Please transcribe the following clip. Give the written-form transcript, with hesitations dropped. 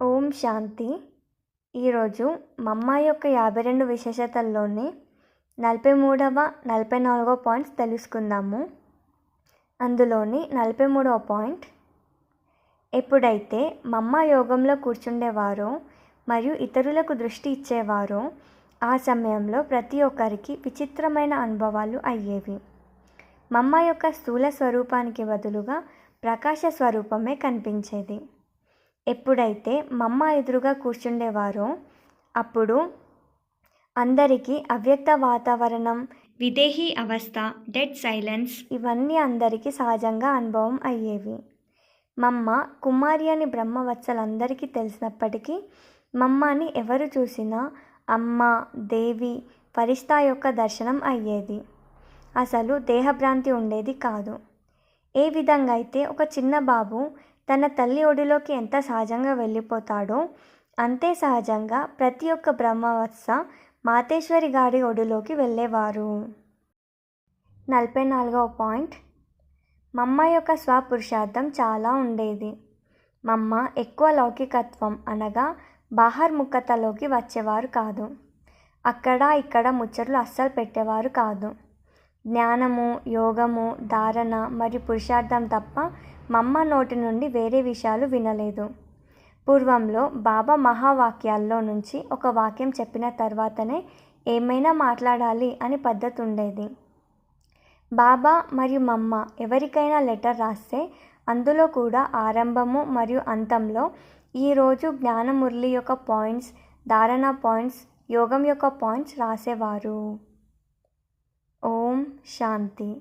ఓం శాంతి. ఈరోజు మమ్మ యొక్క 52 విశేషతల్లోని 43వ 44వ పాయింట్స్ తెలుసుకుందాము. అందులోని 43వ పాయింట్, ఎప్పుడైతే మమ్మ యోగంలో కూర్చుండేవారో మరియు ఇతరులకు దృష్టి ఇచ్చేవారో ఆ సమయంలో ప్రతి ఒక్కరికి విచిత్రమైన అనుభవాలు అయ్యేవి. మమ్మ యొక్క స్థూల స్వరూపానికి బదులుగా ప్రకాశ స్వరూపమే కనిపించేది. ఎప్పుడైతే మమ్మ ఎదురుగా కూర్చుండేవారో అప్పుడు అందరికీ అవ్యక్త వాతావరణం, విదేహీ అవస్థ, డెడ్ సైలెన్స్ ఇవన్నీ అందరికీ సహజంగా అనుభవం అయ్యేవి. మమ్మ కుమారి అని బ్రహ్మవత్సలందరికీ తెలిసినప్పటికీ మమ్మని ఎవరు చూసినా అమ్మ, దేవి, ఫరిష్తా యొక్క దర్శనం అయ్యేది. అసలు దేహభ్రాంతి ఉండేది కాదు. ఏ విధంగా అయితే ఒక చిన్న బాబు తన తల్లి ఒడిలోకి ఎంత సహజంగా వెళ్ళిపోతాడో అంతే సహజంగా ప్రతి ఒక్క బ్రహ్మవత్స మాతేశ్వరి గారి ఒడిలోకి వెళ్ళేవారు. 44వ పాయింట్, మమ్మ యొక్క స్వపురుషార్థం చాలా ఉండేది. మమ్మ ఎక్కువ లౌకికత్వం అనగా బాహర్ముఖతలోకి వచ్చేవారు కాదు. అక్కడ ఇక్కడ ముచ్చట్లు అస్సలు పెట్టేవారు కాదు. జ్ఞానము, యోగము, ధారణ మరియు పురుషార్థం తప్ప మమ్మ నోటి నుండి వేరే విషయాలు వినలేదు. పూర్వంలో బాబా మహావాక్యాల్లో నుంచి ఒక వాక్యం చెప్పిన తర్వాతనే ఏమైనా మాట్లాడాలి అని పద్ధతి ఉండేది. బాబా మరియు మమ్మ ఎవరికైనా లెటర్ రాస్తే అందులో కూడా ఆరంభము మరియు అంతంలో ఈరోజు జ్ఞానమురళి యొక్క పాయింట్స్, ధారణ పాయింట్స్, యోగం యొక్క పాయింట్స్ రాసేవారు. ఓం శాంతి.